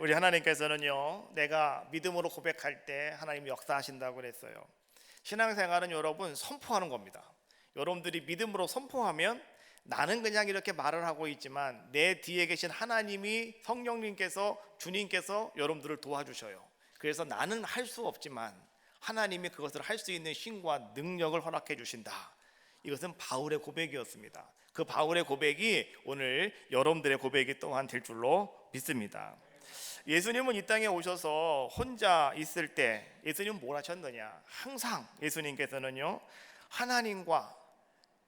우리 하나님께서는요, 내가 믿음으로 고백할 때 하나님이 역사하신다고 그랬어요. 신앙생활은 여러분 선포하는 겁니다. 여러분들이 믿음으로 선포하면 나는 그냥 이렇게 말을 하고 있지만 내 뒤에 계신 하나님이, 성령님께서, 주님께서 여러분들을 도와주셔요. 그래서 나는 할 수 없지만 하나님이 그것을 할 수 있는 힘과 능력을 허락해 주신다. 이것은 바울의 고백이었습니다. 그 바울의 고백이 오늘 여러분들의 고백이 또한 될 줄로 믿습니다. 예수님은 이 땅에 오셔서 혼자 있을 때 예수님은 뭘 하셨느냐? 항상 예수님께서는요, 하나님과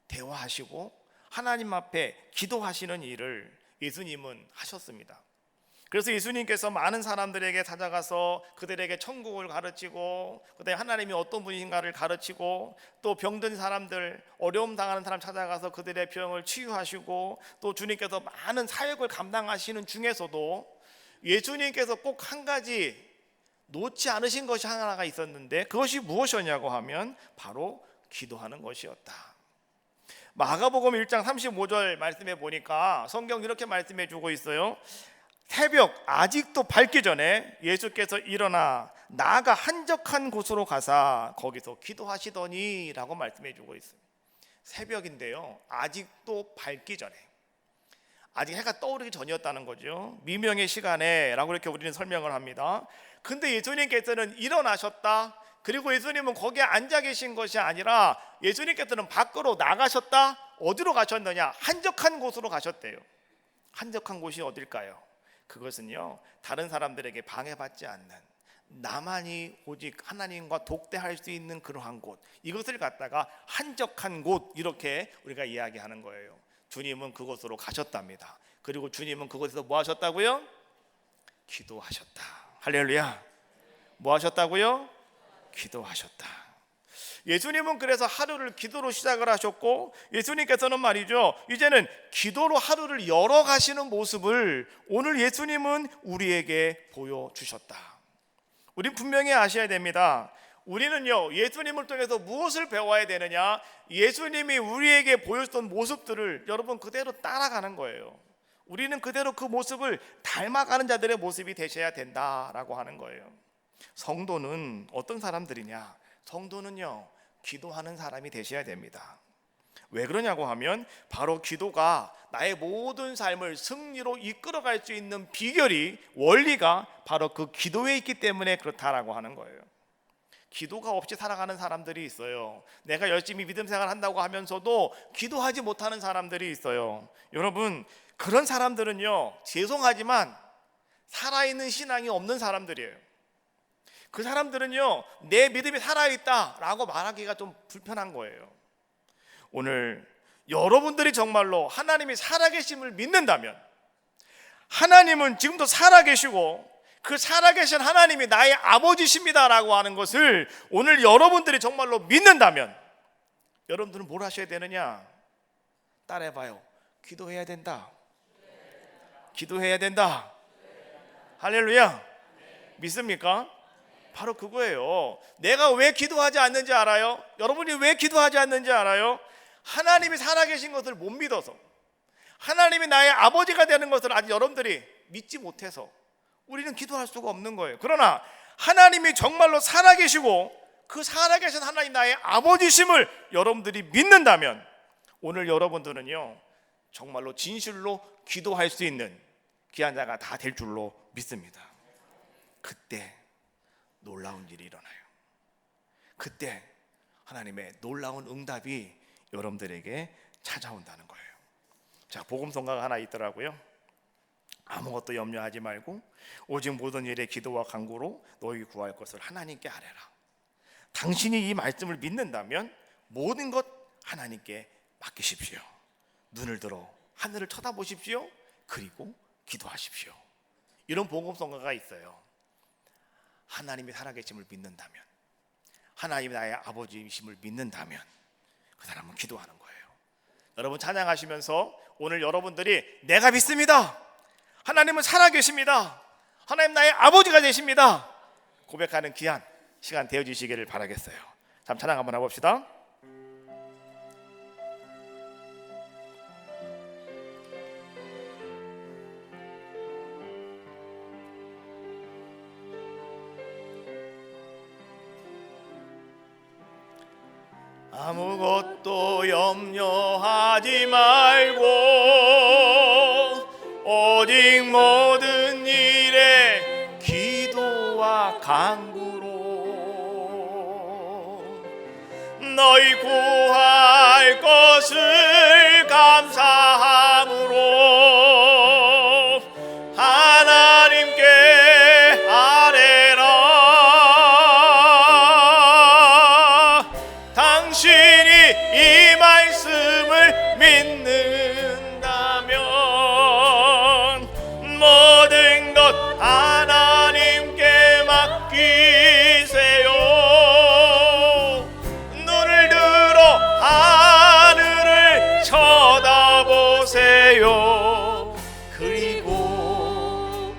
대화하시고 하나님 앞에 기도하시는 일을 예수님은 하셨습니다. 그래서 예수님께서 많은 사람들에게 찾아가서 그들에게 천국을 가르치고, 그다음에 하나님이 어떤 분이신가를 가르치고, 또 병든 사람들, 어려움 당하는 사람 찾아가서 그들의 병을 치유하시고, 또 주님께서 많은 사역을 감당하시는 중에서도 예수님께서 꼭 한 가지 놓지 않으신 것이 하나가 있었는데, 그것이 무엇이었냐고 하면 바로 기도하는 것이었다. 마가복음 1장 35절 말씀해 보니까 성경 이렇게 말씀해 주고 있어요. 새벽 아직도 밝기 전에 예수께서 일어나 나아가 한적한 곳으로 가사 거기서 기도하시더니 라고 말씀해 주고 있어요. 새벽인데요, 아직도 밝기 전에, 아직 해가 떠오르기 전이었다는 거죠. 미명의 시간에 라고 이렇게 우리는 설명을 합니다. 근데 예수님께서는 일어나셨다. 그리고 예수님은 거기에 앉아 계신 것이 아니라 예수님께서는 밖으로 나가셨다. 어디로 가셨느냐? 한적한 곳으로 가셨대요. 한적한 곳이 어딜까요? 그것은요, 다른 사람들에게 방해받지 않는, 나만이 오직 하나님과 독대할 수 있는 그러한 곳, 이것을 갖다가 한적한 곳, 이렇게 우리가 이야기하는 거예요. 주님은 그곳으로 가셨답니다. 그리고 주님은 그곳에서 뭐 하셨다고요? 기도하셨다. 할렐루야. 뭐 하셨다고요? 기도하셨다. 예수님은 그래서 하루를 기도로 시작을 하셨고, 예수님께서는 말이죠, 이제는 기도로 하루를 열어가시는 모습을 오늘 예수님은 우리에게 보여주셨다. 우린 분명히 아셔야 됩니다. 우리는요, 예수님을 통해서 무엇을 배워야 되느냐? 예수님이 우리에게 보여줬던 모습들을 여러분 그대로 따라가는 거예요. 우리는 그대로 그 모습을 닮아가는 자들의 모습이 되셔야 된다라고 하는 거예요. 성도는 어떤 사람들이냐? 성도는요, 기도하는 사람이 되셔야 됩니다. 왜 그러냐고 하면 바로 기도가 나의 모든 삶을 승리로 이끌어갈 수 있는 비결이, 원리가 바로 그 기도에 있기 때문에 그렇다라고 하는 거예요. 기도가 없이 살아가는 사람들이 있어요. 내가 열심히 믿음 생활 한다고 하면서도 기도하지 못하는 사람들이 있어요. 여러분, 그런 사람들은요, 죄송하지만 살아있는 신앙이 없는 사람들이에요. 그 사람들은요, 내 믿음이 살아있다라고 말하기가 좀 불편한 거예요. 오늘 여러분들이 정말로 하나님이 살아계심을 믿는다면, 하나님은 지금도 살아계시고 그 살아계신 하나님이 나의 아버지십니다라고 하는 것을 오늘 여러분들이 정말로 믿는다면, 여러분들은 뭘 하셔야 되느냐? 따라해봐요. 기도해야 된다. 기도해야 된다. 할렐루야. 믿습니까? 바로 그거예요. 내가 왜 기도하지 않는지 알아요? 여러분이 왜 기도하지 않는지 알아요? 하나님이 살아계신 것을 못 믿어서, 하나님이 나의 아버지가 되는 것을 아직 여러분들이 믿지 못해서 우리는 기도할 수가 없는 거예요. 그러나 하나님이 정말로 살아계시고 그 살아계신 하나님 나의 아버지심을 여러분들이 믿는다면, 오늘 여러분들은요, 정말로 진실로 기도할 수 있는 귀한 자가 다 될 줄로 믿습니다. 그때 놀라운 일이 일어나요. 그때 하나님의 놀라운 응답이 여러분들에게 찾아온다는 거예요. 자, 복음성가가 하나 있더라고요. 아무것도 염려하지 말고 오직 모든 일에 기도와 간구로 너희 구할 것을 하나님께 아뢰라. 당신이 이 말씀을 믿는다면 모든 것 하나님께 맡기십시오. 눈을 들어 하늘을 쳐다보십시오. 그리고 기도하십시오. 이런 복음성가가 있어요. 하나님이 살아계심을 믿는다면, 하나님이 나의 아버지이심을 믿는다면 그 사람은 기도하는 거예요. 여러분 찬양하시면서 오늘 여러분들이 내가 믿습니다, 하나님은 살아계십니다, 하나님 나의 아버지가 되십니다, 고백하는 귀한 시간 되어주시기를 바라겠어요. 잠 찬양 한번 해봅시다. 아무것도 염려하지 말고 오직 모든 일에 기도와 간구로 너희 구할 것을 감사함으로 하나님께 아뢰라. 당신이 이 말씀을 믿는다면 모든 것 하나님께 맡기세요. 눈을 들어 하늘을 쳐다보세요. 그리고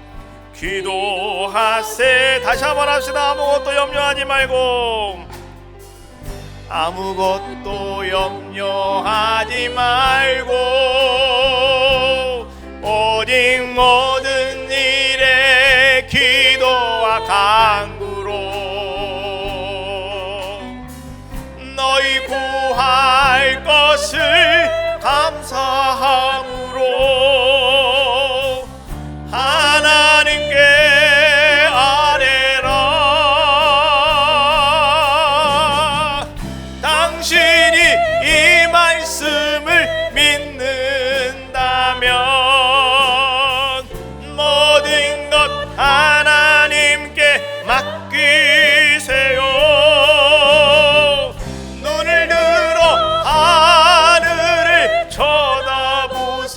기도하세. 다시 한번 합시다. 아무것도 염려하지 말고, 아무것도 염려하지 말고 오직 모든 일에 기도와 간구로 너희 구할 것을 감사함으로 하나님께 아뢰라. 당신이 이 말씀을 믿는다면 모든 것 하나님께 맡기세요. 눈을 들어 하늘을 쳐다보세요.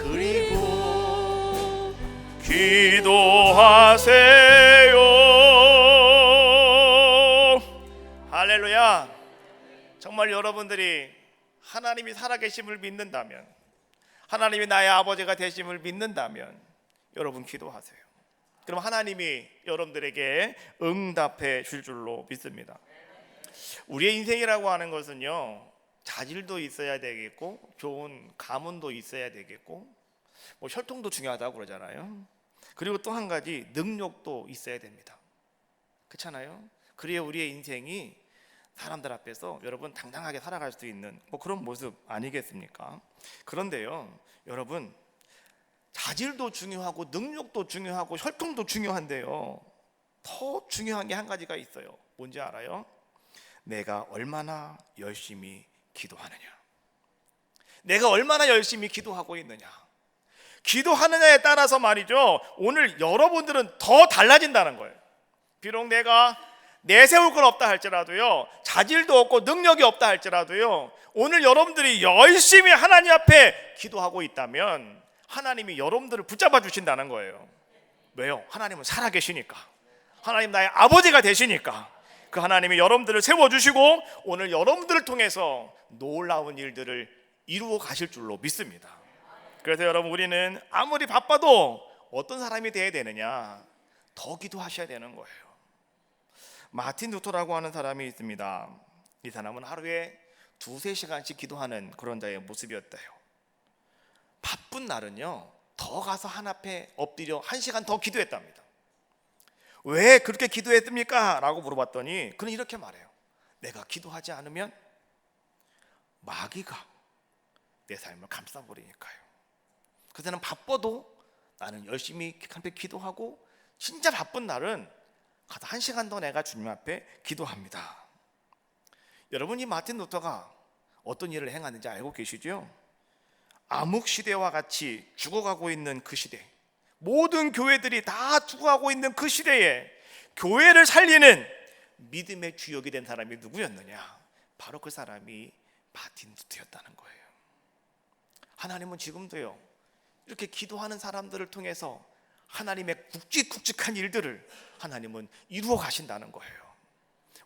그리고 기도하세요. 할렐루야. 정말 여러분들이 하나님이 살아계심을 믿는다면, 하나님이 나의 아버지가 되심을 믿는다면 여러분 기도하세요. 그럼 하나님이 여러분들에게 응답해 줄 줄로 믿습니다. 우리의 인생이라고 하는 것은요, 자질도 있어야 되겠고 좋은 가문도 있어야 되겠고 뭐 혈통도 중요하다고 그러잖아요. 그리고 또 한 가지 능력도 있어야 됩니다. 그렇잖아요. 그래야 우리의 인생이 사람들 앞에서 여러분 당당하게 살아갈 수 있는 뭐 그런 모습 아니겠습니까? 그런데요, 여러분, 자질도 중요하고 능력도 중요하고 혈통도 중요한데요, 더 중요한 게 한 가지가 있어요. 뭔지 알아요? 내가 얼마나 열심히 기도하느냐. 내가 얼마나 열심히 기도하고 있느냐. 기도하느냐에 따라서 말이죠, 오늘 여러분들은 더 달라진다는 거예요. 비록 내가 내세울 건 없다 할지라도요, 자질도 없고 능력이 없다 할지라도요, 오늘 여러분들이 열심히 하나님 앞에 기도하고 있다면 하나님이 여러분들을 붙잡아 주신다는 거예요. 왜요? 하나님은 살아계시니까. 하나님 나의 아버지가 되시니까. 그 하나님이 여러분들을 세워주시고 오늘 여러분들을 통해서 놀라운 일들을 이루어 가실 줄로 믿습니다. 그래서 여러분, 우리는 아무리 바빠도 어떤 사람이 되어야 되느냐? 더 기도하셔야 되는 거예요. 마틴 루터라고 하는 사람이 있습니다. 이 사람은 하루에 2-3시간씩 기도하는 그런 자의 모습이었대요. 바쁜 날은요, 더 가서 하나님 앞에 엎드려 1시간 더 기도했답니다. 왜 그렇게 기도했습니까? 라고 물어봤더니 그는 이렇게 말해요. 내가 기도하지 않으면 마귀가 내 삶을 감싸버리니까요. 그래서 나는 바빠도 나는 열심히 하나님 앞에 기도하고, 진짜 바쁜 날은 가서 1시간 더 내가 주님 앞에 기도합니다. 여러분, 이 마틴 루터가 어떤 일을 행하는지 알고 계시죠? 암흑 시대와 같이 죽어가고 있는 그 시대, 모든 교회들이 다 죽어가고 있는 그 시대에 교회를 살리는 믿음의 주역이 된 사람이 누구였느냐? 바로 그 사람이 마틴 루터였다는 거예요. 하나님은 지금도요, 이렇게 기도하는 사람들을 통해서 하나님의 굵직굵직한 일들을 하나님은 이루어 가신다는 거예요.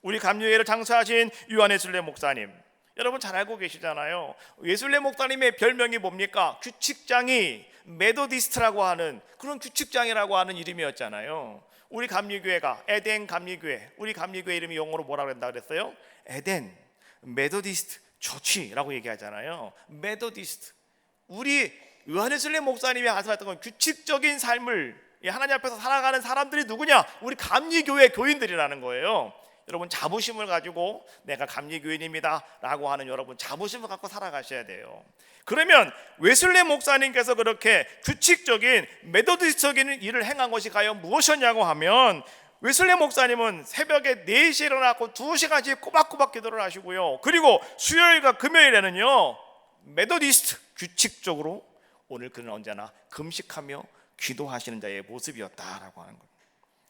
우리 감리교회를 장사하신 요한예술래 목사님, 여러분 잘 알고 계시잖아요. 예술래 목사님의 별명이 뭡니까? 규칙장이 메도디스트라고 하는 그런 규칙장이라고 하는 이름이었잖아요. 우리 감리교회가 에덴 감리교회, 우리 감리교회 이름이 영어로 뭐라고 한다 그랬어요? 에덴 메도디스트 처치라고 얘기하잖아요. 메도디스트. 우리 요한예술래 목사님이 말씀하셨던 건 규칙적인 삶을 하나님 앞에서 살아가는 사람들이 누구냐? 우리 감리교회 교인들이라는 거예요. 여러분 자부심을 가지고 내가 감리교인입니다 라고 하는 여러분 자부심을 갖고 살아가셔야 돼요. 그러면 웨슬리 목사님께서 그렇게 규칙적인 메도디스트적인 일을 행한 것이 과연 무엇이었냐고 하면, 웨슬리 목사님은 새벽에 4시에 일어나고 2시간씩 꼬박꼬박 기도를 하시고요, 그리고 수요일과 금요일에는요 메도디스트 규칙적으로 오늘 그는 언제나 금식하며 기도하시는 자의 모습이었다라고 하는 거예요.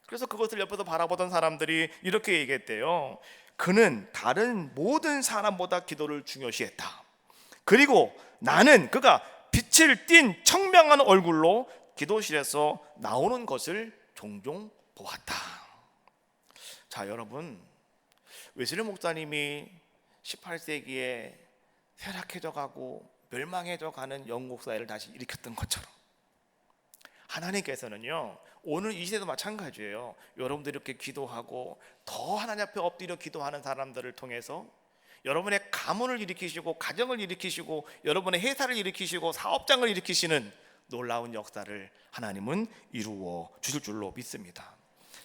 그래서 그것을 옆에서 바라보던 사람들이 이렇게 얘기했대요. 그는 다른 모든 사람보다 기도를 중요시했다. 그리고 나는 그가 빛을 띤 청명한 얼굴로 기도실에서 나오는 것을 종종 보았다. 자, 여러분, 웨슬리 목사님이 18세기에 쇠락해져 가고 멸망해져 가는 영국 사회를 다시 일으켰던 것처럼 하나님께서는요 오늘 이 시대도 마찬가지예요. 여러분들이 이렇게 기도하고 더 하나님 앞에 엎드려 기도하는 사람들을 통해서 여러분의 가문을 일으키시고 가정을 일으키시고 여러분의 회사를 일으키시고 사업장을 일으키시는 놀라운 역사를 하나님은 이루어 주실 줄로 믿습니다.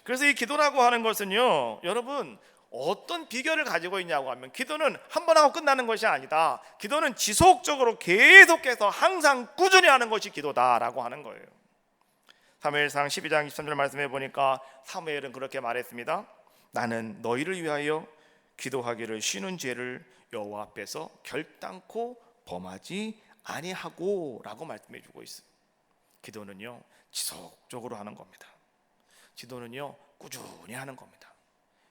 그래서 이 기도라고 하는 것은요 여러분 어떤 비결을 가지고 있냐고 하면, 기도는 한 번 하고 끝나는 것이 아니다. 기도는 지속적으로 계속해서 항상 꾸준히 하는 것이 기도다라고 하는 거예요. 사무엘상 12장 23절 말씀해 보니까 사무엘은 그렇게 말했습니다. 나는 너희를 위하여 기도하기를 쉬는 죄를 여호와 앞에서 결단코 범하지 아니하고 라고 말씀해 주고 있어요. 기도는요 지속적으로 하는 겁니다. 기도는요 꾸준히 하는 겁니다.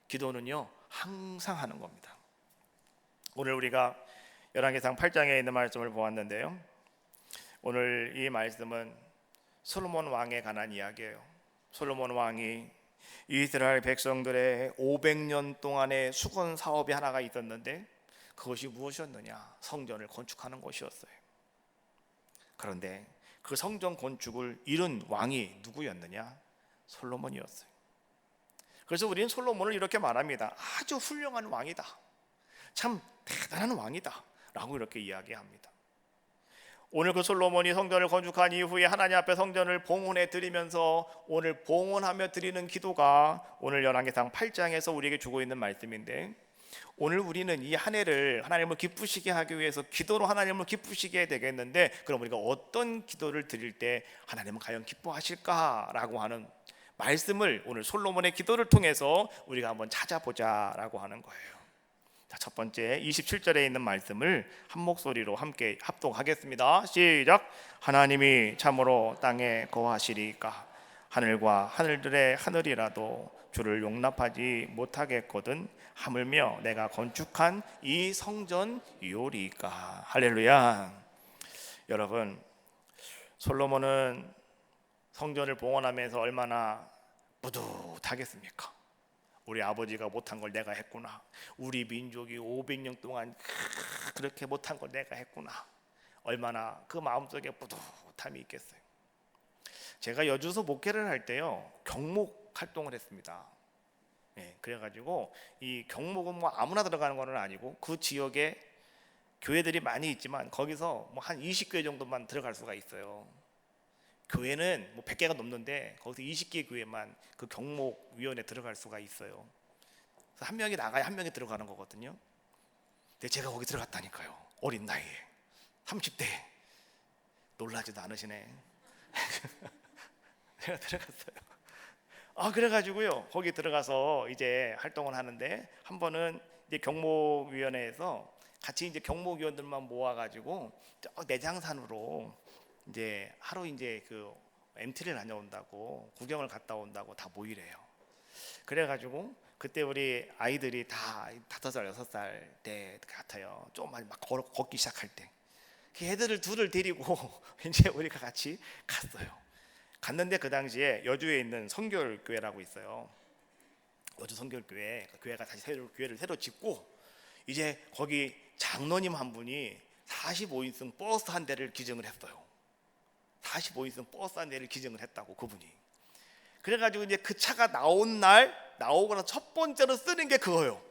기도는요 항상 하는 겁니다. 오늘 우리가 열왕기상 8장에 있는 말씀을 보았는데요, 오늘 이 말씀은 솔로몬 왕에 관한 이야기예요. 솔로몬 왕이 이스라엘 백성들의 500년 동안의 수건 사업이 하나가 있었는데 그것이 무엇이었느냐? 성전을 건축하는 것이었어요. 그런데 그 성전 건축을 이룬 왕이 누구였느냐? 솔로몬이었어요. 그래서 우리는 솔로몬을 이렇게 말합니다. 아주 훌륭한 왕이다, 참 대단한 왕이다 라고 이렇게 이야기합니다. 오늘 그 솔로몬이 성전을 건축한 이후에 하나님 앞에 성전을 봉헌해 드리면서 오늘 봉헌하며 드리는 기도가 오늘 열왕기상 8장에서 우리에게 주고 있는 말씀인데, 오늘 우리는 이 한 해를 하나님을 기쁘시게 하기 위해서 기도로 하나님을 기쁘시게 되겠는데, 그럼 우리가 어떤 기도를 드릴 때 하나님은 과연 기뻐하실까라고 하는 말씀을 오늘 솔로몬의 기도를 통해서 우리가 한번 찾아보자라고 하는 거예요. 자, 첫 번째 27절에 있는 말씀을 한 목소리로 함께 합독하겠습니다. 시작. 하나님이 참으로 땅에 거하시리까 하늘과 하늘들의 하늘이라도 주를 용납하지 못하겠거든 하물며 내가 건축한 이 성전이오리까. 할렐루야. 여러분, 솔로몬은 성전을 봉헌하면서 얼마나 뿌듯하겠습니까? 우리 아버지가 못한 걸 내가 했구나. 우리 민족이 500년 동안 그렇게 못한 걸 내가 했구나. 얼마나 그 마음속에 뿌듯함이 있겠어요. 제가 여주서 목회를 할 때요 경목 활동을 했습니다. 그래가지고 이 경목은 뭐 아무나 들어가는 건 아니고 그 지역에 교회들이 많이 있지만 거기서 뭐 한 20교회 정도만 들어갈 수가 있어요. 교회는 뭐 100개가 넘는데 거기서 20개 교회만 그 경목위원회에 들어갈 수가 있어요. 그래서 한 명이 나가야 한 명이 들어가는 거거든요. 근데 제가 거기 들어갔다니까요. 어린 나이에 30대. 놀라지도 않으시네. 제가 들어갔어요. 그래가지고요 거기 들어가서 이제 활동을 하는데, 한 번은 이제 경목위원회에서 같이 이제 경목위원들만 모아가지고 저 내장산으로 이제 하루 이제 그 MT를 다녀온다고, 구경을 갔다 온다고 다 모이래요. 그래가지고 그때 우리 아이들이 다 5살 6살 때 같아요. 좀 많이 막 걷기 시작할 때 그 애들을 둘을 데리고 이제 우리가 같이 갔어요. 갔는데 그 당시에 여주에 있는 성결교회라고 있어요. 여주 성결교회, 그 교회가 다시 교회를 새로 짓고 이제 거기 장로님 한 분이 45인승 버스 한 대를 기증을 했어요. 45인승 버스 한 대를 기증을 했다고, 그분이. 그래가지고 이제 그 차가 나온 날, 나오고 나서 첫 번째로 쓰는 게 그거예요.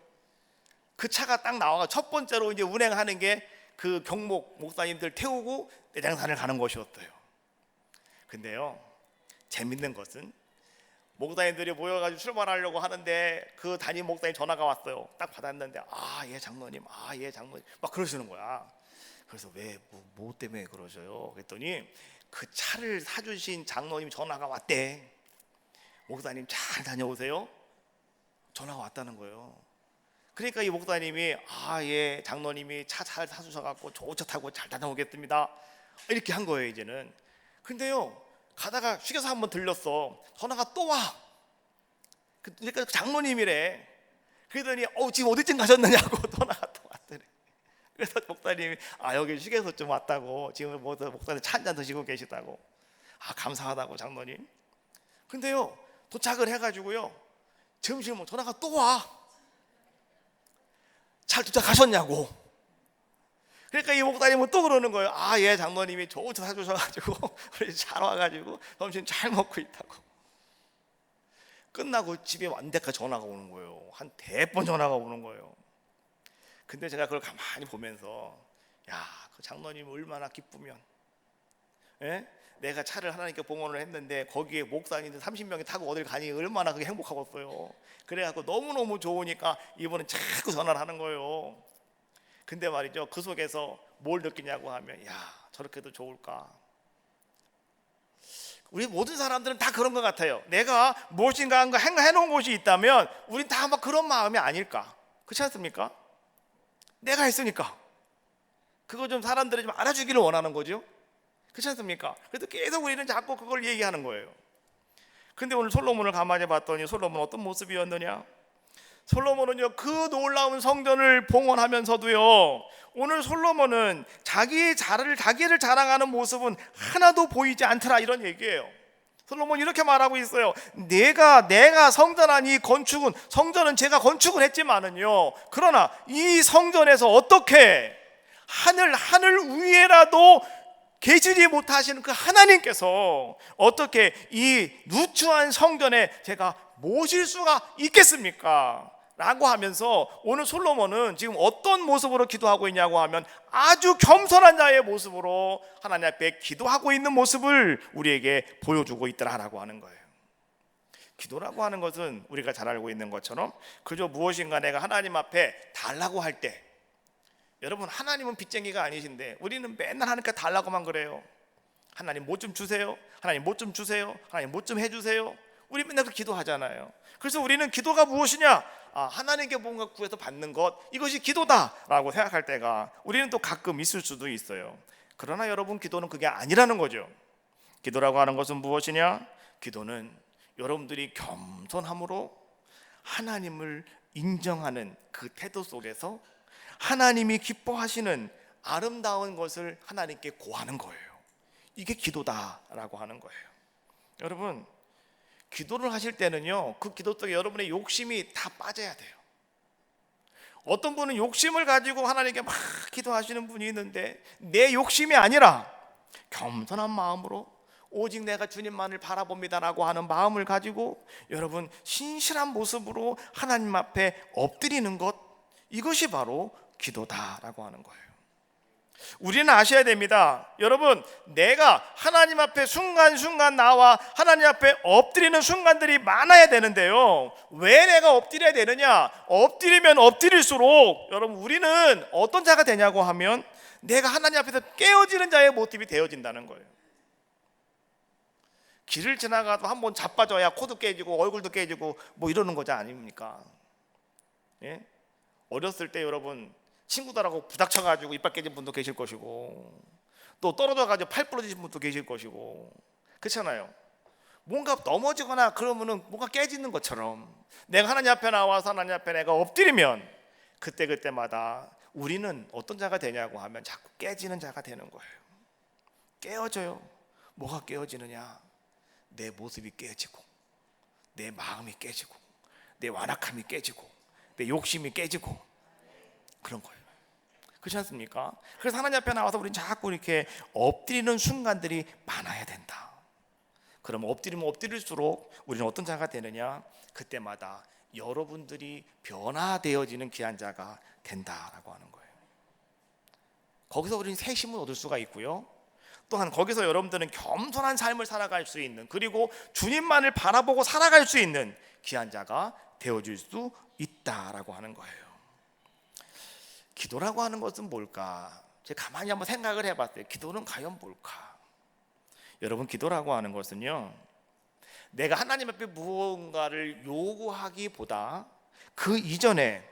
그 차가 딱 나와가 첫 번째로 이제 운행하는 게 그 경목 목사님들 태우고 내장산을 가는 것이었어요. 근데요 재밌는 것은 목사님들이 모여가지고 출발하려고 하는데 그 담임 목사님 전화가 왔어요. 딱 받았는데 예 장로님, 예 장로님 막 그러시는 거야. 그래서 왜 뭐 때문에 그러셔요? 그랬더니 그 차를 사주신 장로님 전화가 왔대. 목사님 잘 다녀오세요. 전화가 왔다는 거예요. 그러니까 이 목사님이 예 장로님이 차 잘 사주셔갖고 좋은 차 타고 잘 다녀오겠습니다 이렇게 한 거예요 이제는. 근데요 가다가 휴게소 한번 들렸어. 전화가 또 와. 그러니까 장로님이래. 그러더니 지금 어디쯤 가셨느냐고 전화가 또 왔더래. 그래서 목사님이 여기 휴게소 좀 왔다고, 지금 목사님 차 한잔 드시고 계시다고. 감사하다고 장로님. 근데요 도착을 해가지고요 점심 전화가 또 와. 잘 도착하셨냐고. 그러니까 이 목사님은 또 그러는 거예요. 예 장로님이 좋은 차 사주셔가지고 우리 잘 와가지고 점심 잘 먹고 있다고. 끝나고 집에 왔는 데까지 전화가 오는 거예요. 한 100번 전화가 오는 거예요. 근데 제가 그걸 가만히 보면서 그 장로님 얼마나 기쁘면, 내가 차를 하나님께 봉헌을 했는데 거기에 목사님들 30명이 타고 어딜 가니 얼마나 그게 행복하겠어요. 그래갖고 너무너무 좋으니까 이분은 자꾸 전화를 하는 거예요. 근데 말이죠 그 속에서 뭘 느끼냐고 하면 저렇게도 좋을까. 우리 모든 사람들은 다 그런 것 같아요. 내가 무엇인가 한 거 해놓은 곳이 있다면 우린 다 아마 그런 마음이 아닐까. 그렇지 않습니까? 내가 했으니까 그거 좀 사람들이 좀 알아주기를 원하는 거죠. 그렇지 않습니까? 그래도 계속 우리는 자꾸 그걸 얘기하는 거예요. 근데 오늘 솔로몬을 가만히 봤더니 솔로몬은 어떤 모습이었느냐. 솔로몬은요 그 놀라운 성전을 봉헌하면서도요 오늘 솔로몬은 자기를 자랑하는 모습은 하나도 보이지 않더라 이런 얘기예요. 솔로몬이 이렇게 말하고 있어요. 내가 성전한 이 건축은, 성전은 제가 건축을 했지만은요 그러나 이 성전에서 어떻게 하늘 위에라도 계시지 못하시는 그 하나님께서 어떻게 이 누추한 성전에 제가 모실 수가 있겠습니까? 라고 하면서 오늘 솔로몬은 지금 어떤 모습으로 기도하고 있냐고 하면 아주 겸손한 자의 모습으로 하나님 앞에 기도하고 있는 모습을 우리에게 보여주고 있더라라고 하는 거예요. 기도라고 하는 것은 우리가 잘 알고 있는 것처럼 그저 무엇인가 내가 하나님 앞에 달라고 할 때, 여러분 하나님은 빚쟁이가 아니신데 우리는 맨날 하나님께 달라고만 그래요. 하나님 뭐 좀 주세요. 하나님 뭐 좀 주세요. 하나님 뭐 좀 해주세요. 우리 맨날 기도하잖아요. 그래서 우리는 기도가 무엇이냐? 하나님께 뭔가 구해서 받는 것, 이것이 기도다라고 생각할 때가 우리는 또 가끔 있을 수도 있어요. 그러나 여러분 기도는 그게 아니라는 거죠. 기도라고 하는 것은 무엇이냐? 기도는 여러분들이 겸손함으로 하나님을 인정하는 그 태도 속에서 하나님이 기뻐하시는 아름다운 것을 하나님께 고하는 거예요. 이게 기도다라고 하는 거예요. 여러분 기도를 하실 때는요 그 기도 속에 여러분의 욕심이 다 빠져야 돼요. 어떤 분은 욕심을 가지고 하나님께 막 기도하시는 분이 있는데 내 욕심이 아니라 겸손한 마음으로 오직 내가 주님만을 바라봅니다라고 하는 마음을 가지고 여러분 신실한 모습으로 하나님 앞에 엎드리는 것, 이것이 바로 기도다라고 하는 거예요. 우리는 아셔야 됩니다. 여러분 내가 하나님 앞에 순간순간 나와 하나님 앞에 엎드리는 순간들이 많아야 되는데요 왜 내가 엎드려야 되느냐? 엎드리면 엎드릴수록 여러분 우리는 어떤 자가 되냐고 하면 내가 하나님 앞에서 깨어지는 자의 모습이 되어진다는 거예요. 길을 지나가도 한번 자빠져야 코도 깨지고 얼굴도 깨지고 뭐 이러는 거지 아닙니까? 어렸을 때 여러분 친구들하고 부닥쳐가지고 이빨 깨진 분도 계실 것이고 또 떨어져가지고 팔 부러지신 분도 계실 것이고 그렇잖아요. 뭔가 넘어지거나 그러면은 뭔가 깨지는 것처럼 내가 하나님 앞에 나와서 하나님 앞에 내가 엎드리면 그때마다 우리는 어떤 자가 되냐고 하면 자꾸 깨지는 자가 되는 거예요. 깨어져요. 뭐가 깨어지느냐? 내 모습이 깨지고 내 마음이 깨지고 내 완악함이 깨지고 내 욕심이 깨지고 그런 거예요. 그렇지 않습니까? 그래서 하나님 앞에 나와서 우리는 자꾸 이렇게 엎드리는 순간들이 많아야 된다. 그럼 엎드리면 엎드릴수록 우리는 어떤 자가 되느냐? 그때마다 여러분들이 변화되어지는 귀한 자가 된다라고 하는 거예요. 거기서 우리는 새 힘을 얻을 수가 있고요 또한 거기서 여러분들은 겸손한 삶을 살아갈 수 있는, 그리고 주님만을 바라보고 살아갈 수 있는 귀한 자가 되어줄 수 있다라고 하는 거예요. 기도라고 하는 것은 뭘까? 제가 가만히 한번 생각을 해봤어요. 기도는 과연 뭘까? 여러분, 기도라고 하는 것은요, 내가 하나님 앞에 무언가를 요구하기보다 그 이전에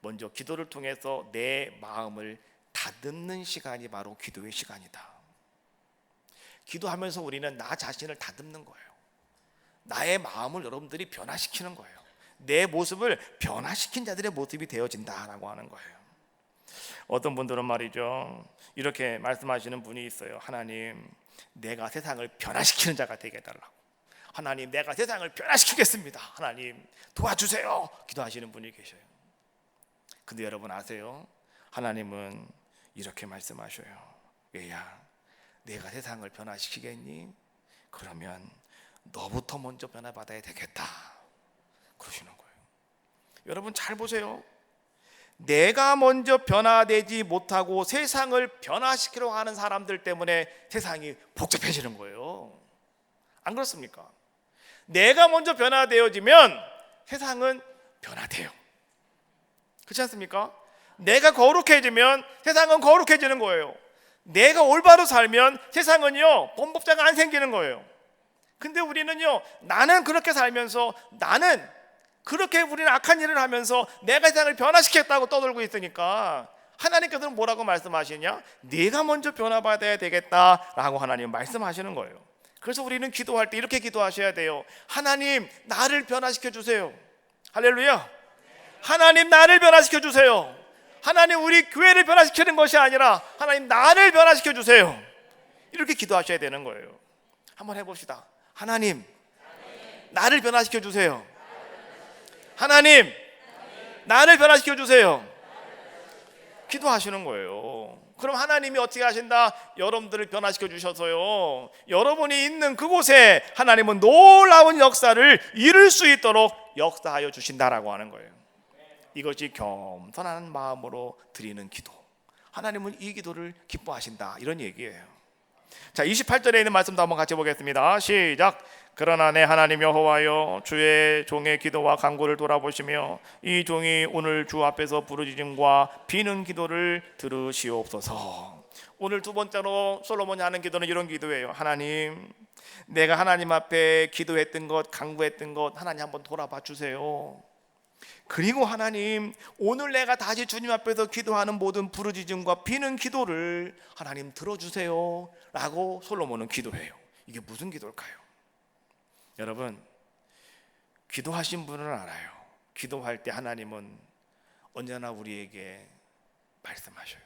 먼저 기도를 통해서 내 마음을 다듬는 시간이 바로 기도의 시간이다. 기도하면서 우리는 나 자신을 다듬는 거예요. 나의 마음을 여러분들이 변화시키는 거예요. 내 모습을 변화시킨 자들의 모습이 되어진다라고 하는 거예요. 어떤 분들은 말이죠, 이렇게 말씀하시는 분이 있어요. 하나님, 내가 세상을 변화시키는 자가 되게 해달라고. 하나님, 내가 세상을 변화시키겠습니다. 하나님, 도와주세요. 기도하시는 분이 계셔요. 근데 여러분 아세요? 하나님은 이렇게 말씀하셔요. 얘야, 내가 세상을 변화시키겠니? 그러면 너부터 먼저 변화받아야 되겠다, 그러시는 거예요. 여러분 잘 보세요. 내가 먼저 변화되지 못하고 세상을 변화시키려고 하는 사람들 때문에 세상이 복잡해지는 거예요. 안 그렇습니까? 내가 먼저 변화되어지면 세상은 변화돼요. 그렇지 않습니까? 내가 거룩해지면 세상은 거룩해지는 거예요. 내가 올바로 살면 세상은요, 범법자가 안 생기는 거예요. 근데 우리는요, 나는 그렇게 살면서, 나는 그렇게 우리는 악한 일을 하면서 내가 세상을 변화시켰다고 떠들고 있으니까 하나님께서는 뭐라고 말씀하시냐? 네가 먼저 변화받아야 되겠다라고 하나님 말씀하시는 거예요. 그래서 우리는 기도할 때 이렇게 기도하셔야 돼요. 하나님, 나를 변화시켜 주세요. 할렐루야. 하나님, 나를 변화시켜 주세요. 하나님, 우리 교회를 변화시키는 것이 아니라 하나님, 나를 변화시켜 주세요. 이렇게 기도하셔야 되는 거예요. 한번 해봅시다. 하나님, 나를 변화시켜 주세요. 하나님, 나를 변화시켜 주세요. 기도하시는 거예요. 그럼 하나님이 어떻게 하신다? 여러분들을 변화시켜 주셔서요, 여러분이 있는 그곳에 하나님은 놀라운 역사를 이룰 수 있도록 역사하여 주신다라고 하는 거예요. 이것이 겸손한 마음으로 드리는 기도. 하나님은 이 기도를 기뻐하신다, 이런 얘기예요. 자, 28절에 있는 말씀도 한번 같이 보겠습니다. 시작. 그러나 내 하나님 여호와여, 주의 종의 기도와 간구를 돌아보시며 이 종이 오늘 주 앞에서 부르짖음과 비는 기도를 들으시옵소서. 오늘 두 번째로 솔로몬이 하는 기도는 이런 기도예요. 하나님, 내가 하나님 앞에 기도했던 것, 간구했던 것 하나님 한번 돌아봐 주세요. 그리고 하나님, 오늘 내가 다시 주님 앞에서 기도하는 모든 부르짖음과 비는 기도를 하나님 들어주세요 라고 솔로몬은 기도해요. 이게 무슨 기도일까요? 여러분, 기도하신 분은 알아요. 기도할 때 하나님은 언제나 우리에게 말씀하셔요.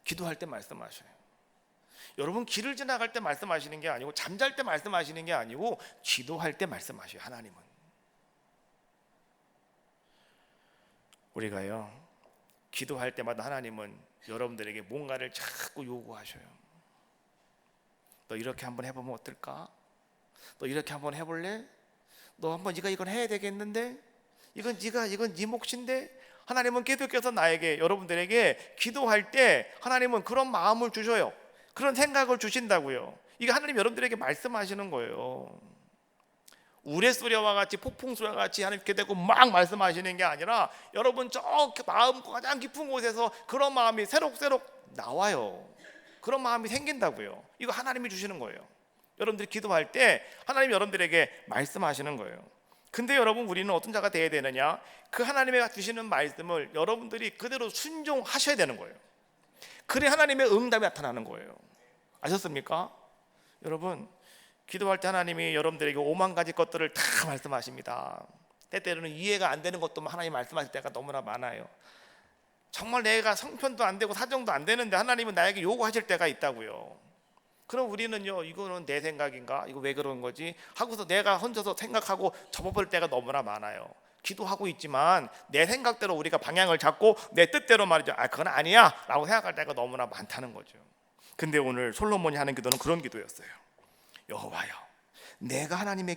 기도할 때 말씀하셔요. 여러분, 길을 지나갈 때 말씀하시는 게 아니고, 잠잘 때 말씀하시는 게 아니고, 기도할 때 말씀하셔요. 하나님은. 우리가요, 기도할 때마다 하나님은 여러분들에게 뭔가를 자꾸 요구하셔요. 너 이렇게 한번 해보면 어떨까? 너 이렇게 한번 해볼래? 너 한번 네가 이건 해야 되겠는데? 이건 네 몫인데? 하나님은 계속해서 나에게, 여러분들에게 기도할 때 하나님은 그런 마음을 주셔요. 그런 생각을 주신다고요. 이게 하나님 여러분들에게 말씀하시는 거예요. 우레소리와 같이, 폭풍소리와 같이 하나님께 대고 막 말씀하시는 게 아니라 여러분 저 마음 가장 깊은 곳에서 그런 마음이 새록새록 나와요. 그런 마음이 생긴다고요. 이거 하나님이 주시는 거예요. 여러분들이 기도할 때 하나님이 여러분들에게 말씀하시는 거예요. 근데 여러분, 우리는 어떤 자가 되어야 되느냐? 그 하나님의 주시는 말씀을 여러분들이 그대로 순종하셔야 되는 거예요. 그래 하나님의 응답이 나타나는 거예요. 아셨습니까? 여러분, 기도할 때 하나님이 여러분들에게 5만 가지 것들을 다 말씀하십니다. 때때로는 이해가 안 되는 것도 하나님 말씀하실 때가 너무나 많아요. 정말 내가 성편도 안 되고 사정도 안 되는데 하나님은 나에게 요구하실 때가 있다고요. 그럼 우리는요, 이거는 내 생각인가? 이거 왜 그런 거지? 하고서 내가 혼자서 생각하고 접어볼 때가 너무나 많아요. 기도하고 있지만 내 생각대로 우리가 방향을 잡고 내 뜻대로 말이죠, 그건 아니야 라고 생각할 때가 너무나 많다는 거죠. 근데 오늘 솔로몬이 하는 기도는 그런 기도였어요. 여호와여, 내가 하나님께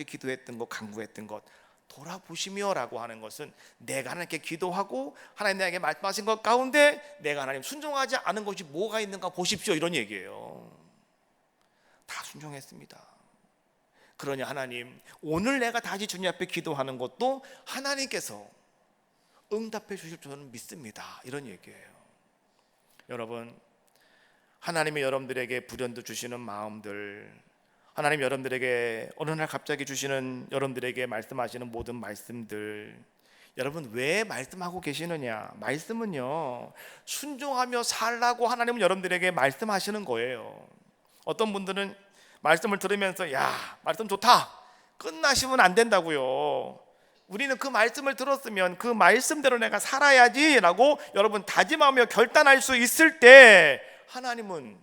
기도했던 것, 간구했던 것 돌아보시며라고 하는 것은 내가 하나님께 기도하고 하나님 나에게 말씀하신 것 가운데 내가 하나님 순종하지 않은 것이 뭐가 있는가 보십시오, 이런 얘기예요. 다 순종했습니다. 그러니 하나님, 오늘 내가 다시 주님 앞에 기도하는 것도 하나님께서 응답해 주실 줄 저는 믿습니다, 이런 얘기예요. 여러분, 하나님이 여러분들에게 불현듯 주시는 마음들, 하나님 여러분들에게 어느 날 갑자기 주시는, 여러분들에게 말씀하시는 모든 말씀들, 여러분 왜 말씀하고 계시느냐? 말씀은요, 순종하며 살라고 하나님은 여러분들에게 말씀하시는 거예요. 어떤 분들은 말씀을 들으면서 야, 말씀 좋다, 끝나시면 안 된다고요. 우리는 그 말씀을 들었으면 그 말씀대로 내가 살아야지 라고 여러분 다짐하며 결단할 수 있을 때, 하나님은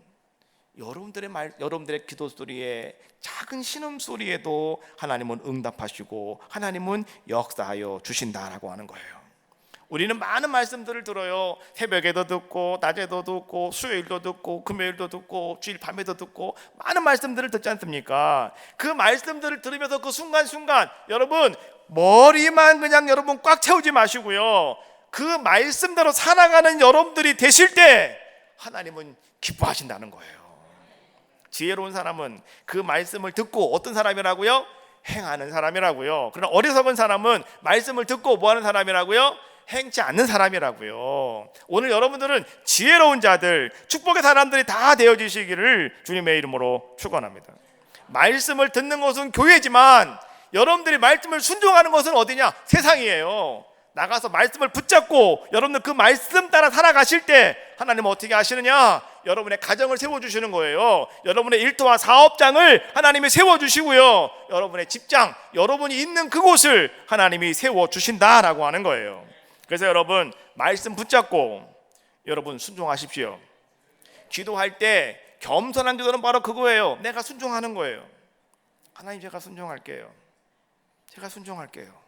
여러분들의 기도 소리에, 작은 신음소리에도 하나님은 응답하시고 하나님은 역사하여 주신다라고 하는 거예요. 우리는 많은 말씀들을 들어요. 새벽에도 듣고 낮에도 듣고 수요일도 듣고 금요일도 듣고 주일 밤에도 듣고 많은 말씀들을 듣지 않습니까? 그 말씀들을 들으면서 그 순간순간 여러분 머리만 그냥 여러분 꽉 채우지 마시고요, 그 말씀대로 살아가는 여러분들이 되실 때 하나님은 기뻐하신다는 거예요. 지혜로운 사람은 그 말씀을 듣고 어떤 사람이라고요? 행하는 사람이라고요. 그러나 어리석은 사람은 말씀을 듣고 뭐하는 사람이라고요? 행치 않는 사람이라고요. 오늘 여러분들은 지혜로운 자들, 축복의 사람들이 다 되어지시기를 주님의 이름으로 축원합니다. 말씀을 듣는 것은 교회지만 여러분들이 말씀을 순종하는 것은 어디냐? 세상이에요. 나가서 말씀을 붙잡고 여러분들 그 말씀 따라 살아가실 때 하나님은 어떻게 하시느냐? 여러분의 가정을 세워주시는 거예요. 여러분의 일터와 사업장을 하나님이 세워주시고요, 여러분의 직장, 여러분이 있는 그곳을 하나님이 세워주신다라고 하는 거예요. 그래서 여러분 말씀 붙잡고 여러분 순종하십시오. 기도할 때 겸손한 기도는 바로 그거예요. 내가 순종하는 거예요. 하나님, 제가 순종할게요. 제가 순종할게요.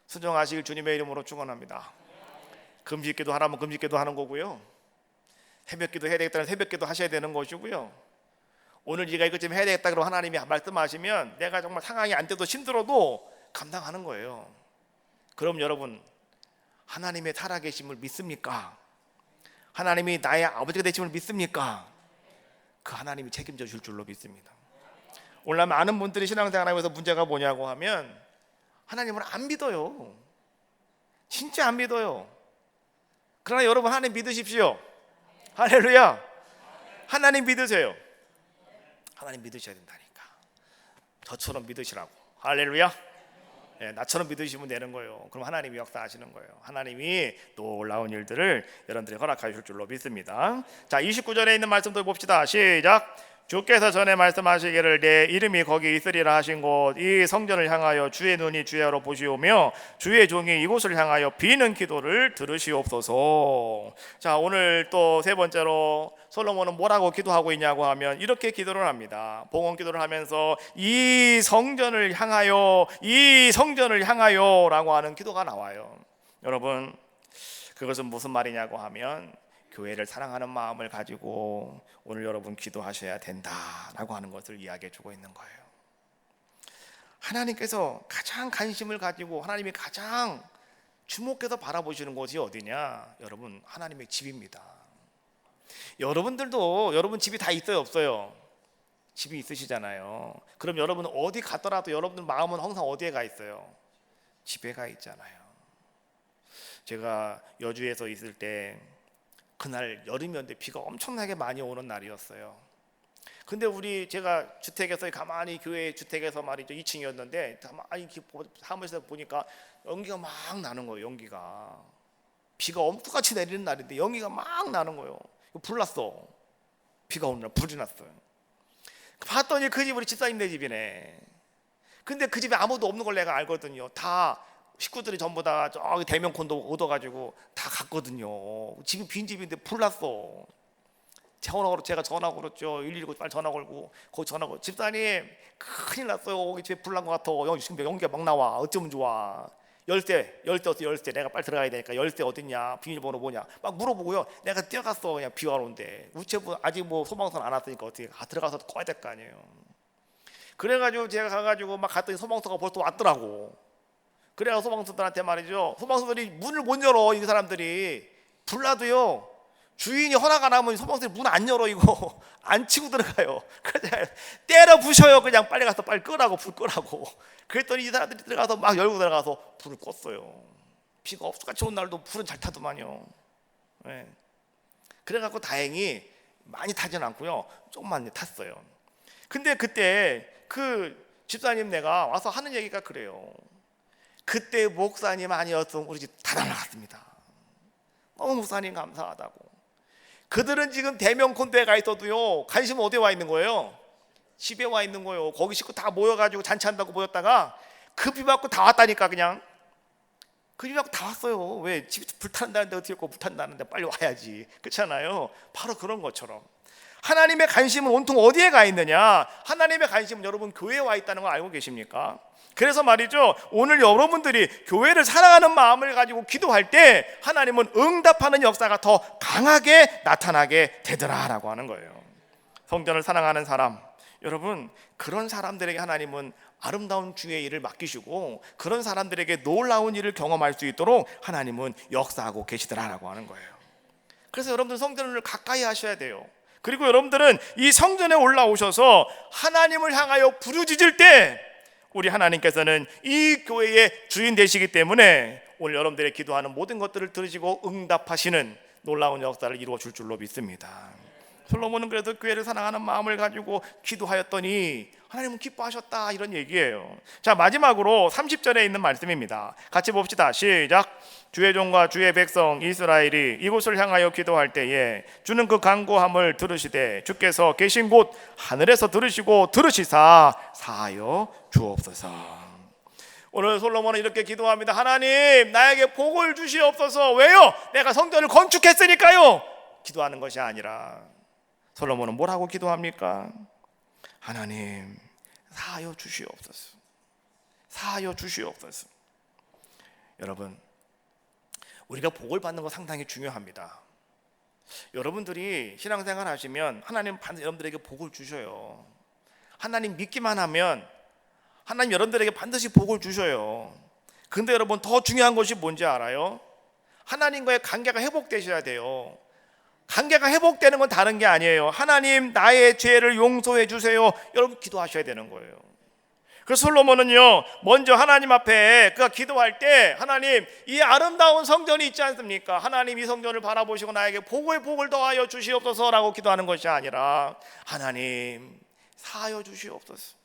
순종하시길 주님의 이름으로 축원합니다. 금식기도 하라면 금식기도 하는 거고요, 새벽기도 해야 되겠다면 새벽기도 하셔야 되는 것이고요, 오늘 네가 이것 좀 해야 되겠다 그러고 하나님이 말씀하시면 내가 정말 상황이 안 돼도 힘들어도 감당하는 거예요. 그럼 여러분 하나님의 살아계심을 믿습니까? 하나님이 나의 아버지가 되심을 믿습니까? 그 하나님이 책임져 줄 줄로 믿습니다. 오늘 많은 분들이 신앙생활하면서 문제가 뭐냐고 하면 하나님을 안 믿어요. 진짜 안 믿어요. 그러나 여러분 하나님 믿으십시오. 할렐루야. 하나님 믿으세요. 하나님 믿으셔야 된다니까. 저처럼 믿으시라고. 할렐루야. 네, 나처럼 믿으시면 되는 거예요. 그럼 하나님이 역사하시는 거예요. 하나님이 놀라운 일들을 여러분들이 허락하실 줄로 믿습니다. 자, 29절에 있는 말씀도 봅시다. 시작. 주께서 전에 말씀하시기를 내 이름이 거기 있으리라 하신 곳 이 성전을 향하여 주의 눈이 주야로 보시오며 주의 종이 이곳을 향하여 비는 기도를 들으시옵소서. 자, 오늘 또 세 번째로 솔로몬은 뭐라고 기도하고 있냐고 하면 이렇게 기도를 합니다. 봉헌 기도를 하면서 이 성전을 향하여, 이 성전을 향하여라고 하는 기도가 나와요. 여러분 그것은 무슨 말이냐고 하면 교회를 사랑하는 마음을 가지고 오늘 여러분 기도하셔야 된다라고 하는 것을 이야기해 주고 있는 거예요. 하나님께서 가장 관심을 가지고 하나님이 가장 주목해서 바라보시는 곳이 어디냐? 여러분 하나님의 집입니다. 여러분들도 여러분 집이 다 있어요, 없어요? 집이 있으시잖아요. 그럼 여러분 어디 갔더라도 여러분들 마음은 항상 어디에 가 있어요? 집에 가 있잖아요. 제가 여주에서 있을 때 그날 여름이었는데 비가 엄청나게 많이 오는 날이었어요. 근데 제가 주택에서 가만히 교회 주택에서 말이죠, 2층이었는데 가만히 사무실에서 보니까 연기가 막 나는 거예요. 연기가 비가 엄청같이 내리는 날인데 연기가 막 나는 거예요. 불났어. 비가 오는 날 불이 났어요. 봤더니 그 집 우리 집사님네 집이네. 근데 그 집에 아무도 없는 걸 내가 알거든요. 다 식구들이 전부 다 저기 대면 콘도 얻어가지고 다 갔거든요. 집이 빈집인데 불났어. 제가 전화 걸었죠. 119 빨리 전화 걸고 거기 전화 걸고 집사님 큰일 났어요. 여기 집에 불난 것 같아. 여기 지금 연기가 막 나와. 어쩌면 좋아. 열쇠 어디 열쇠 내가 빨리 들어가야 되니까 열쇠 어딨냐, 비밀번호 뭐냐 막 물어보고요. 내가 뛰어갔어. 그냥 비가 오는데 우체부 아직 뭐 소방선 안 왔으니까 어떻게 들어가서 꺼야 될 거 아니에요. 그래가지고 제가 가가지고 막 갔더니 소방서가 벌써 왔더라고. 그래야 소방서들한테 말이죠. 소방서들이 문을 못 열어. 이 사람들이 불나도요, 주인이 허락 안 하면 소방서들이 문 안 열어. 이거 안 치고 들어가요. 그냥 때려 부셔요. 그냥 빨리 가서 빨리 끄라고, 불 끄라고. 그랬더니 이 사람들이 들어가서 막 열고 들어가서 불을 껐어요. 비가 없을까 좋은 날도 불은 잘 타더만요. 네. 그래갖고 다행히 많이 타진 않고요, 조금만 탔어요. 근데 그때 그 집사님 내가 와서 하는 얘기가 그래요. 그때 목사님 아니었으면 우리 집 다 날아갔습니다. 너무 목사님 감사하다고. 그들은 지금 대명콘도에 가 있어도요, 관심은 어디에 와 있는 거예요? 집에 와 있는 거예요. 거기 식구 다 모여가지고 잔치한다고 모였다가 급히 받고 다 왔다니까. 그냥 급히 받고 다 왔어요. 왜? 집이 불탄다는데 어떻게 있고 불탄다는데 빨리 와야지. 그렇잖아요. 바로 그런 것처럼 하나님의 관심은 온통 어디에 가 있느냐? 하나님의 관심은 여러분 교회에 와 있다는 거 알고 계십니까? 그래서 말이죠, 오늘 여러분들이 교회를 사랑하는 마음을 가지고 기도할 때 하나님은 응답하는 역사가 더 강하게 나타나게 되더라라고 하는 거예요. 성전을 사랑하는 사람, 여러분 그런 사람들에게 하나님은 아름다운 주의 일을 맡기시고 그런 사람들에게 놀라운 일을 경험할 수 있도록 하나님은 역사하고 계시더라라고 하는 거예요. 그래서 여러분들 성전을 가까이 하셔야 돼요. 그리고 여러분들은 이 성전에 올라오셔서 하나님을 향하여 부르짖을 때 우리 하나님께서는 이 교회의 주인 되시기 때문에 오늘 여러분들의 기도하는 모든 것들을 들으시고 응답하시는 놀라운 역사를 이루어 줄 줄로 믿습니다. 솔로몬은 그래도 교회를 사랑하는 마음을 가지고 기도하였더니 하나님은 기뻐하셨다, 이런 얘기예요. 자, 마지막으로 30절에 있는 말씀입니다. 같이 봅시다. 시작. 주의 종과 주의 백성 이스라엘이 이곳을 향하여 기도할 때에 주는 그 간구함을 들으시되 주께서 계신 곳 하늘에서 들으시고 들으시사 사하여 주옵소서. 오늘 솔로몬은 이렇게 기도합니다. 하나님, 나에게 복을 주시옵소서. 왜요? 내가 성전을 건축했으니까요. 기도하는 것이 아니라 솔로몬은 뭐라고 기도합니까? 하나님, 사하여 주시옵소서. 사하여 주시옵소서. 여러분, 우리가 복을 받는 거 상당히 중요합니다. 여러분들이 신앙생활 하시면 하나님 반드시 여러분들에게 복을 주셔요. 하나님 믿기만 하면 하나님 여러분들에게 반드시 복을 주셔요. 근데 여러분, 더 중요한 것이 뭔지 알아요? 하나님과의 관계가 회복되셔야 돼요. 관계가 회복되는 건 다른 게 아니에요. 하나님, 나의 죄를 용서해 주세요. 여러분 기도하셔야 되는 거예요. 그래서 솔로몬은요, 먼저 하나님 앞에 그가 기도할 때 하나님, 이 아름다운 성전이 있지 않습니까? 하나님, 이 성전을 바라보시고 나에게 복을 더하여 주시옵소서라고 기도하는 것이 아니라 하나님, 사하여 주시옵소서.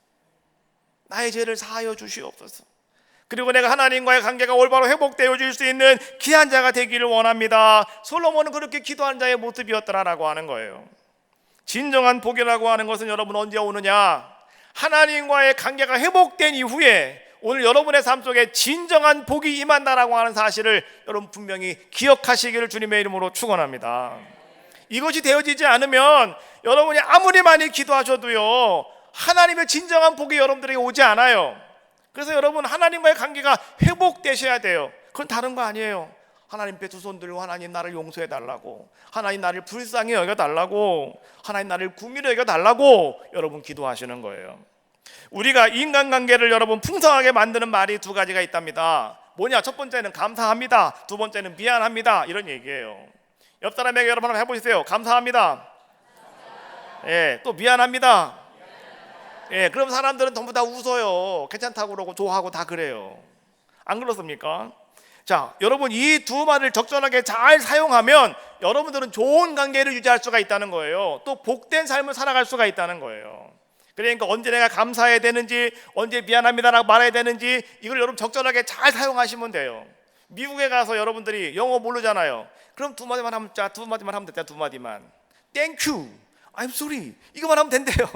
나의 죄를 사하여 주시옵소서. 그리고 내가 하나님과의 관계가 올바로 회복되어질 수 있는 귀한 자가 되기를 원합니다. 솔로몬은 그렇게 기도한 자의 모습이었더라라고 하는 거예요. 진정한 복이라고 하는 것은 여러분 언제 오느냐? 하나님과의 관계가 회복된 이후에 오늘 여러분의 삶 속에 진정한 복이 임한다라고 하는 사실을 여러분 분명히 기억하시기를 주님의 이름으로 축원합니다. 이것이 되어지지 않으면 여러분이 아무리 많이 기도하셔도요, 하나님의 진정한 복이 여러분들에게 오지 않아요. 그래서 여러분, 하나님과의 관계가 회복되셔야 돼요. 그건 다른 거 아니에요. 하나님께 두 손 들고 하나님 나를 용서해 달라고, 하나님 나를 불쌍히 여겨 달라고, 하나님 나를 구미로 여겨 달라고 여러분 기도하시는 거예요. 우리가 인간관계를 여러분 풍성하게 만드는 말이 두 가지가 있답니다. 뭐냐? 첫 번째는 감사합니다. 두 번째는 미안합니다. 이런 얘기예요. 옆 사람에게 여러분 한번 해보세요. 감사합니다. 예, 또 미안합니다. 예, 그럼 사람들은 전부 다 웃어요. 괜찮다고 그러고 좋아하고 다 그래요. 안 그렇습니까? 자, 여러분 이 두 말을 적절하게 잘 사용하면 여러분들은 좋은 관계를 유지할 수가 있다는 거예요. 또 복된 삶을 살아갈 수가 있다는 거예요. 그러니까 언제 내가 감사해야 되는지, 언제 미안합니다라고 말해야 되는지, 이걸 여러분 적절하게 잘 사용하시면 돼요. 미국에 가서 여러분들이 영어 모르잖아요. 그럼 두 마디만 하면, 자, 두 마디만 하면 됐다. 두 마디만. Thank you, I'm sorry, 이거만 하면 된대요.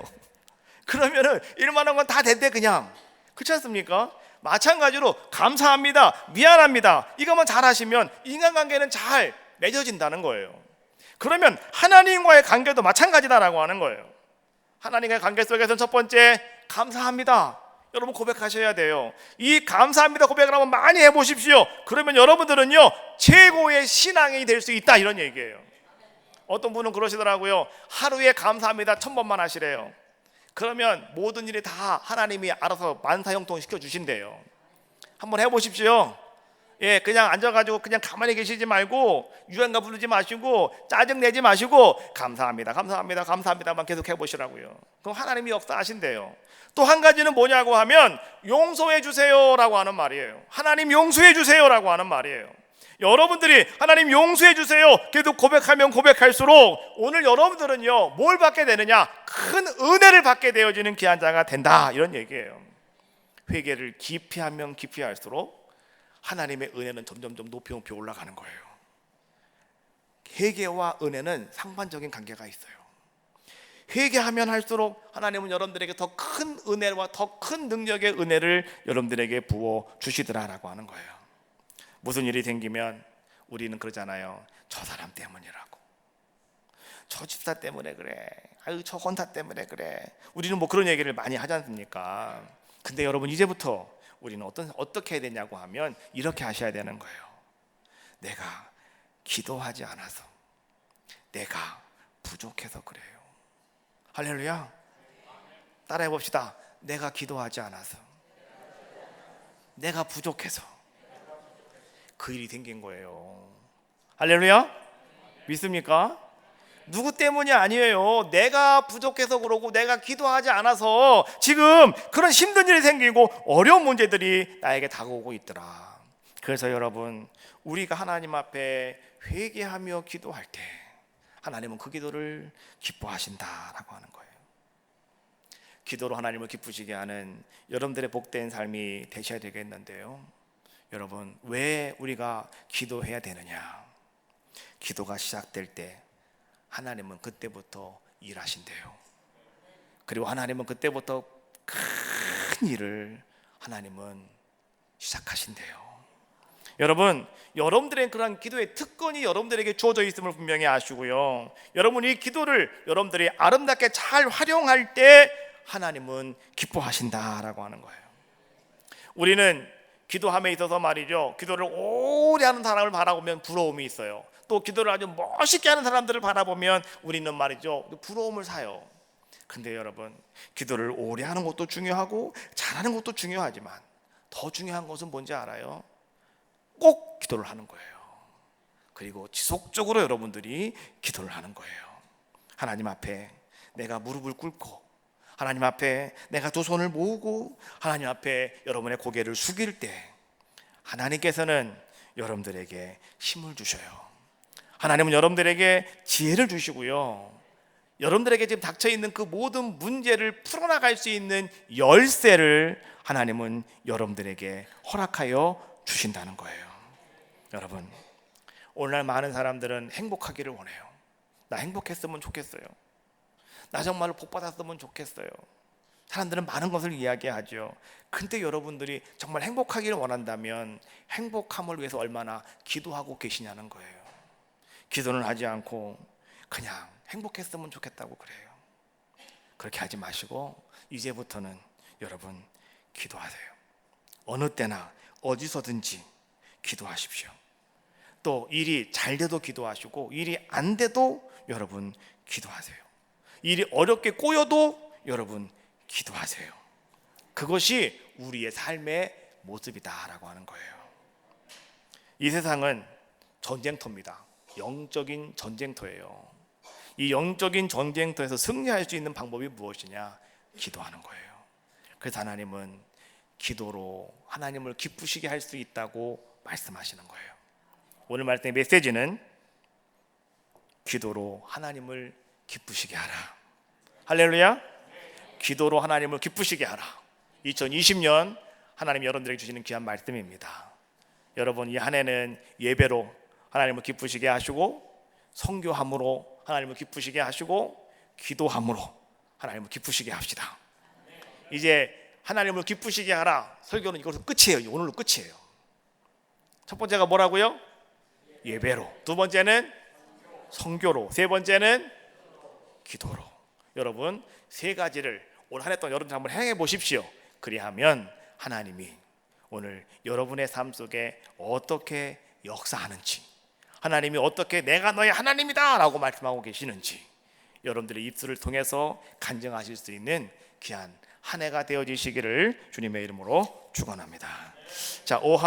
그러면은 일만한 건 다 된대 그냥. 그렇지 않습니까? 마찬가지로 감사합니다, 미안합니다, 이것만 잘 하시면 인간관계는 잘 맺어진다는 거예요. 그러면 하나님과의 관계도 마찬가지다라고 하는 거예요. 하나님과의 관계 속에서는 첫 번째 감사합니다. 여러분 고백하셔야 돼요. 이 감사합니다 고백을 한번 많이 해보십시오. 그러면 여러분들은요 최고의 신앙이 될 수 있다, 이런 얘기예요. 어떤 분은 그러시더라고요. 하루에 감사합니다 1000번만 하시래요. 그러면 모든 일이 다 하나님이 알아서 만사형통 시켜주신대요. 한번 해보십시오. 예, 그냥 앉아가지고 그냥 가만히 계시지 말고 유행가 부르지 마시고 짜증 내지 마시고 감사합니다, 감사합니다, 감사합니다만 계속 해보시라고요. 그럼 하나님이 역사하신대요. 또 한 가지는 뭐냐고 하면 용서해 주세요라고 하는 말이에요. 하나님 용서해 주세요라고 하는 말이에요. 여러분들이 하나님 용서해 주세요 계속 고백하면 고백할수록 오늘 여러분들은요 뭘 받게 되느냐? 큰 은혜를 받게 되어지는 귀한 자가 된다, 이런 얘기예요. 회개를 깊이 하면 깊이 할수록 하나님의 은혜는 점점 높이 올라가는 거예요. 회개와 은혜는 상반적인 관계가 있어요. 회개하면 할수록 하나님은 여러분들에게 더 큰 은혜와 더 큰 능력의 은혜를 여러분들에게 부어 주시더라라고 하는 거예요. 무슨 일이 생기면 우리는 그러잖아요. 저 사람 때문이라고, 저 집사 때문에 그래, 아유 저 권사 때문에 그래. 우리는 뭐 그런 얘기를 많이 하지 않습니까? 근데 여러분 이제부터 우리는 어떻게 해야 되냐고 하면 이렇게 하셔야 되는 거예요. 내가 기도하지 않아서, 내가 부족해서 그래요. 할렐루야. 따라해 봅시다. 내가 기도하지 않아서, 내가 부족해서 그 일이 생긴 거예요. 할렐루야. 믿습니까? 누구 때문이 아니에요. 내가 부족해서 그러고 내가 기도하지 않아서 지금 그런 힘든 일이 생기고 어려운 문제들이 나에게 다가오고 있더라. 그래서 여러분, 우리가 하나님 앞에 회개하며 기도할 때 하나님은 그 기도를 기뻐하신다라고 하는 거예요. 기도로 하나님을 기쁘시게 하는 여러분들의 복된 삶이 되셔야 되겠는데요. 여러분, 왜 우리가 기도해야 되느냐? 기도가 시작될 때 하나님은 그때부터 일하신대요. 그리고 하나님은 그때부터 큰 일을 하나님은 시작하신대요. 여러분, 여러분들의 그런 기도의 특권이 여러분들에게 주어져 있음을 분명히 아시고요. 여러분, 이 기도를 여러분들이 아름답게 잘 활용할 때 하나님은 기뻐하신다라고 하는 거예요. 우리는 기도함에 있어서 말이죠, 기도를 오래 하는 사람을 바라보면 부러움이 있어요. 또 기도를 아주 멋있게 하는 사람들을 바라보면 우리는 말이죠, 부러움을 사요. 근데 여러분, 기도를 오래 하는 것도 중요하고 잘하는 것도 중요하지만 더 중요한 것은 뭔지 알아요? 꼭 기도를 하는 거예요. 그리고 지속적으로 여러분들이 기도를 하는 거예요. 하나님 앞에 내가 무릎을 꿇고, 하나님 앞에 내가 두 손을 모으고, 하나님 앞에 여러분의 고개를 숙일 때 하나님께서는 여러분들에게 힘을 주셔요. 하나님은 여러분들에게 지혜를 주시고요, 여러분들에게 지금 닥쳐있는 그 모든 문제를 풀어나갈 수 있는 열쇠를 하나님은 여러분들에게 허락하여 주신다는 거예요. 여러분, 오늘날 많은 사람들은 행복하기를 원해요. 나 행복했으면 좋겠어요. 나 정말로 복 받았으면 좋겠어요. 사람들은 많은 것을 이야기하죠. 근데 여러분들이 정말 행복하기를 원한다면 행복함을 위해서 얼마나 기도하고 계시냐는 거예요. 기도는 하지 않고 그냥 행복했으면 좋겠다고 그래요. 그렇게 하지 마시고 이제부터는 여러분 기도하세요. 어느 때나 어디서든지 기도하십시오. 또 일이 잘 돼도 기도하시고 일이 안 돼도 여러분 기도하세요. 일이 어렵게 꼬여도 여러분 기도하세요. 그것이 우리의 삶의 모습이다라고 하는 거예요. 이 세상은 전쟁터입니다. 영적인 전쟁터예요. 이 영적인 전쟁터에서 승리할 수 있는 방법이 무엇이냐? 기도하는 거예요. 그래서 하나님은 기도로 하나님을 기쁘시게 할 수 있다고 말씀하시는 거예요. 오늘 말씀의 메시지는 기도로 하나님을 기쁘시게 하라. 할렐루야. 기도로 하나님을 기쁘시게 하라. 2020년 하나님 여러분들에게 주시는 귀한 말씀입니다. 여러분, 이 한 해는 예배로 하나님을 기쁘시게 하시고, 선교함으로 하나님을 기쁘시게 하시고, 기도함으로 하나님을 기쁘시게 합시다. 이제 하나님을 기쁘시게 하라 설교는 이걸로 끝이에요. 오늘로 끝이에요. 첫 번째가 뭐라고요? 예배로. 두 번째는 선교로. 세 번째는 기도로. 여러분, 세 가지를 올 한 해 동안 여러분 한번 행해 보십시오. 그리하면 하나님이 오늘 여러분의 삶 속에 어떻게 역사하는지, 하나님이 어떻게 내가 너의 하나님이다 라고 말씀하고 계시는지 여러분들의 입술을 통해서 간증하실 수 있는 귀한 한 해가 되어지시기를 주님의 이름으로 축원합니다. 자, 5